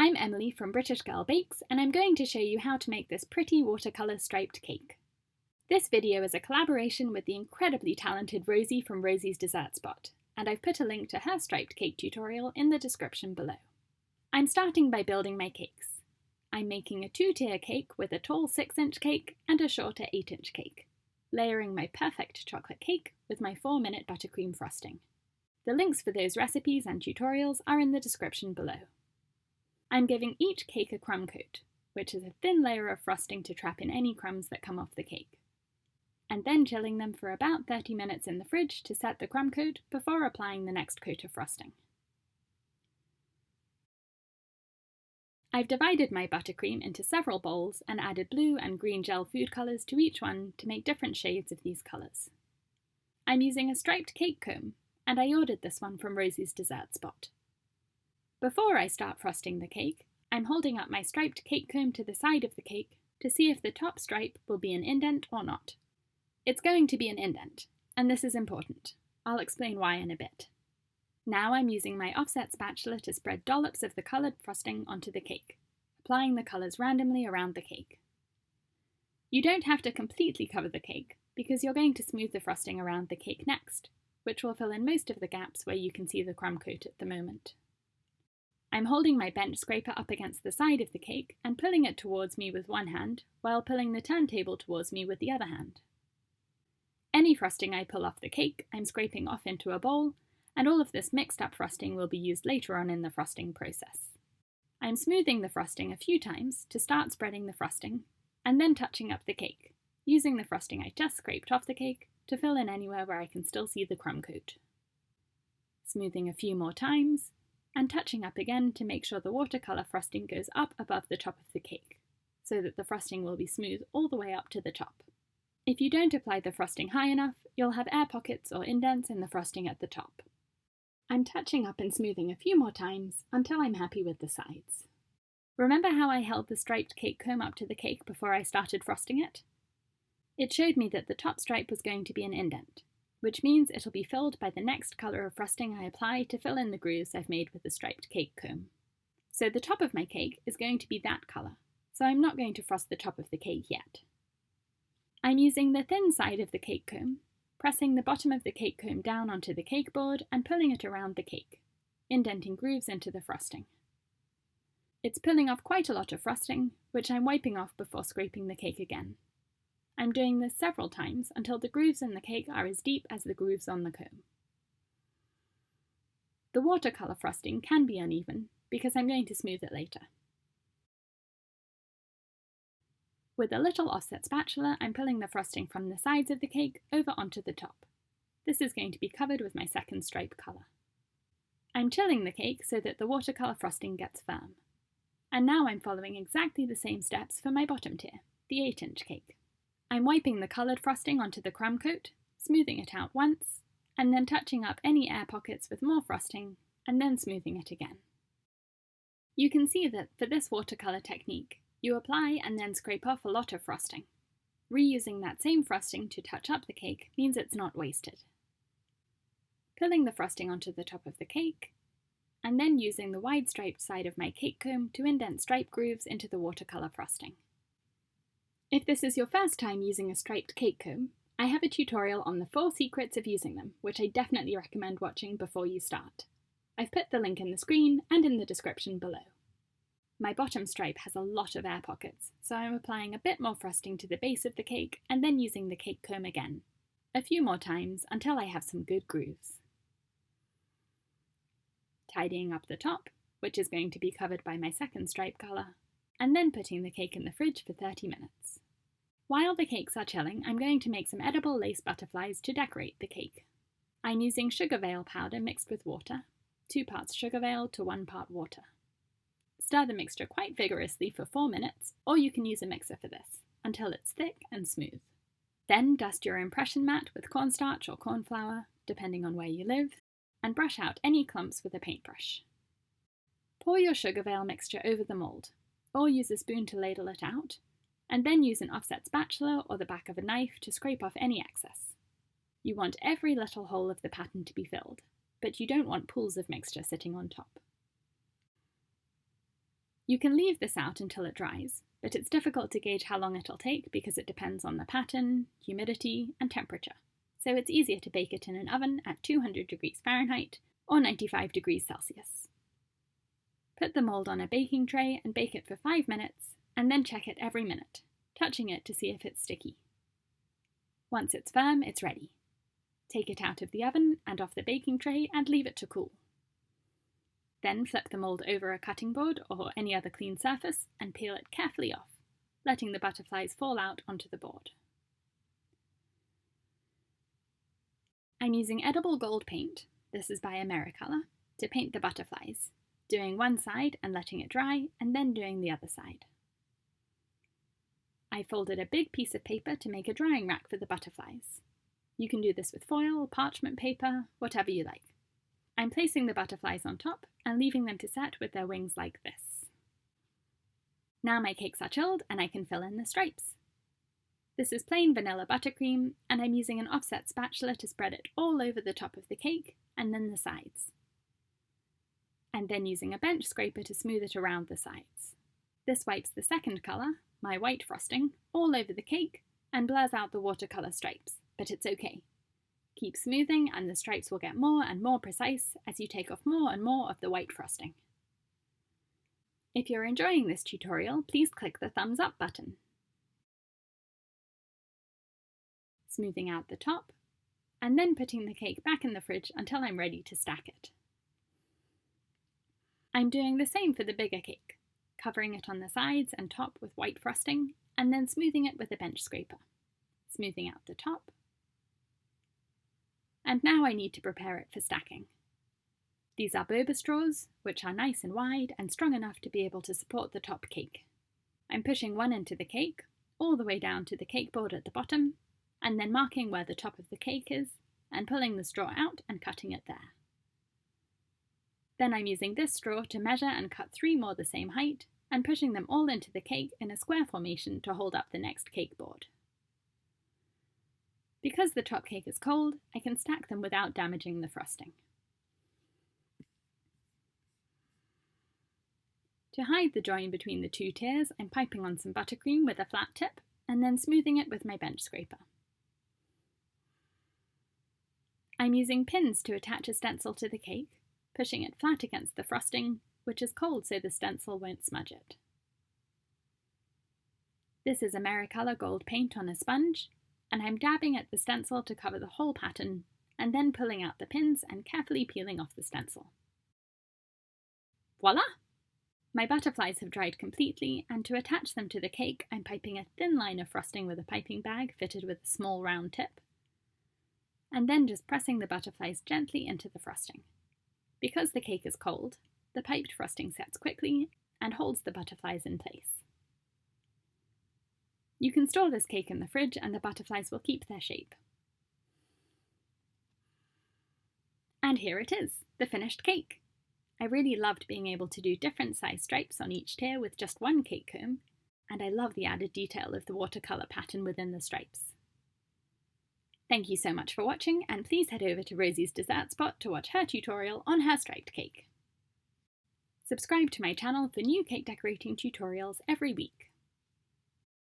I'm Emily from British Girl Bakes, and I'm going to show you how to make this pretty watercolour striped cake. This video is a collaboration with the incredibly talented Rosie from Rosie's Dessert Spot, and I've put a link to her striped cake tutorial in the description below. I'm starting by building my cakes. I'm making a 2-tier cake with a tall 6-inch cake and a shorter 8-inch cake, layering my perfect chocolate cake with my 4-minute buttercream frosting. The links for those recipes and tutorials are in the description below. I'm giving each cake a crumb coat, which is a thin layer of frosting to trap in any crumbs that come off the cake, and then chilling them for about 30 minutes in the fridge to set the crumb coat before applying the next coat of frosting. I've divided my buttercream into several bowls and added blue and green gel food colours to each one to make different shades of these colours. I'm using a striped cake comb, and I ordered this one from Rosie's Dessert Spot. Before I start frosting the cake, I'm holding up my striped cake comb to the side of the cake to see if the top stripe will be an indent or not. It's going to be an indent, and this is important. I'll explain why in a bit. Now I'm using my offset spatula to spread dollops of the coloured frosting onto the cake, applying the colours randomly around the cake. You don't have to completely cover the cake, because you're going to smooth the frosting around the cake next, which will fill in most of the gaps where you can see the crumb coat at the moment. I'm holding my bench scraper up against the side of the cake and pulling it towards me with one hand, while pulling the turntable towards me with the other hand. Any frosting I pull off the cake, I'm scraping off into a bowl, and all of this mixed up frosting will be used later on in the frosting process. I'm smoothing the frosting a few times to start spreading the frosting, and then touching up the cake, using the frosting I just scraped off the cake to fill in anywhere where I can still see the crumb coat. Smoothing a few more times, and touching up again to make sure the watercolour frosting goes up above the top of the cake, so that the frosting will be smooth all the way up to the top. If you don't apply the frosting high enough, you'll have air pockets or indents in the frosting at the top. I'm touching up and smoothing a few more times until I'm happy with the sides. Remember how I held the striped cake comb up to the cake before I started frosting it? It showed me that the top stripe was going to be an indent, which means it'll be filled by the next colour of frosting I apply to fill in the grooves I've made with the striped cake comb. So the top of my cake is going to be that colour, so I'm not going to frost the top of the cake yet. I'm using the thin side of the cake comb, pressing the bottom of the cake comb down onto the cake board and pulling it around the cake, indenting grooves into the frosting. It's pulling off quite a lot of frosting, which I'm wiping off before scraping the cake again. I'm doing this several times until the grooves in the cake are as deep as the grooves on the comb. The watercolour frosting can be uneven because I'm going to smooth it later. With a little offset spatula, I'm pulling the frosting from the sides of the cake over onto the top. This is going to be covered with my second stripe colour. I'm chilling the cake so that the watercolour frosting gets firm. And now I'm following exactly the same steps for my bottom tier, the 8-inch cake. I'm wiping the coloured frosting onto the crumb coat, smoothing it out once, and then touching up any air pockets with more frosting, and then smoothing it again. You can see that for this watercolour technique, you apply and then scrape off a lot of frosting. Reusing that same frosting to touch up the cake means it's not wasted. Pulling the frosting onto the top of the cake, and then using the wide striped side of my cake comb to indent stripe grooves into the watercolour frosting. If this is your first time using a striped cake comb, I have a tutorial on the 4 secrets of using them, which I definitely recommend watching before you start. I've put the link in the screen and in the description below. My bottom stripe has a lot of air pockets, so I'm applying a bit more frosting to the base of the cake and then using the cake comb again, a few more times until I have some good grooves. Tidying up the top, which is going to be covered by my second stripe colour, and then putting the cake in the fridge for 30 minutes. While the cakes are chilling, I'm going to make some edible lace butterflies to decorate the cake. I'm using sugar veil powder mixed with water, 2 parts sugar veil to 1 part water. Stir the mixture quite vigorously for 4 minutes, or you can use a mixer for this, until it's thick and smooth. Then dust your impression mat with cornstarch or corn flour, depending on where you live, and brush out any clumps with a paintbrush. Pour your sugar veil mixture over the mould, or use a spoon to ladle it out, and then use an offset spatula or the back of a knife to scrape off any excess. You want every little hole of the pattern to be filled, but you don't want pools of mixture sitting on top. You can leave this out until it dries, but it's difficult to gauge how long it'll take because it depends on the pattern, humidity, and temperature. So it's easier to bake it in an oven at 200 degrees Fahrenheit or 95 degrees Celsius. Put the mould on a baking tray and bake it for 5 minutes, and then check it every minute, touching it to see if it's sticky. Once it's firm, it's ready. Take it out of the oven and off the baking tray and leave it to cool. Then flip the mould over a cutting board or any other clean surface and peel it carefully off, letting the butterflies fall out onto the board. I'm using edible gold paint, this is by Watercolour, to paint the butterflies, doing one side and letting it dry, and then doing the other side. I folded a big piece of paper to make a drying rack for the butterflies. You can do this with foil, parchment paper, whatever you like. I'm placing the butterflies on top and leaving them to set with their wings like this. Now my cakes are chilled and I can fill in the stripes. This is plain vanilla buttercream, and I'm using an offset spatula to spread it all over the top of the cake and then the sides. I'm then using a bench scraper to smooth it around the sides. This wipes the second colour, my white frosting, all over the cake and blurs out the watercolour stripes, but it's okay. Keep smoothing and the stripes will get more and more precise as you take off more and more of the white frosting. If you're enjoying this tutorial, please click the thumbs up button. Smoothing out the top, and then putting the cake back in the fridge until I'm ready to stack it. I'm doing the same for the bigger cake, covering it on the sides and top with white frosting, and then smoothing it with a bench scraper, smoothing out the top. And now I need to prepare it for stacking. These are boba straws, which are nice and wide and strong enough to be able to support the top cake. I'm pushing one into the cake, all the way down to the cake board at the bottom, and then marking where the top of the cake is, and pulling the straw out and cutting it there. Then I'm using this straw to measure and cut 3 more the same height, and pushing them all into the cake in a square formation to hold up the next cake board. Because the top cake is cold, I can stack them without damaging the frosting. To hide the join between the 2 tiers, I'm piping on some buttercream with a flat tip, and then smoothing it with my bench scraper. I'm using pins to attach a stencil to the cake, pushing it flat against the frosting, which is cold so the stencil won't smudge it. This is Watercolour gold paint on a sponge, and I'm dabbing at the stencil to cover the whole pattern, and then pulling out the pins and carefully peeling off the stencil. Voila! My butterflies have dried completely, and to attach them to the cake, I'm piping a thin line of frosting with a piping bag fitted with a small round tip, and then just pressing the butterflies gently into the frosting. Because the cake is cold, the piped frosting sets quickly and holds the butterflies in place. You can store this cake in the fridge and the butterflies will keep their shape. And here it is, the finished cake. I really loved being able to do different size stripes on each tier with just one cake comb, and I love the added detail of the watercolour pattern within the stripes. Thank you so much for watching, and please head over to Rosie's Dessert Spot to watch her tutorial on her striped cake. Subscribe to my channel for new cake decorating tutorials every week.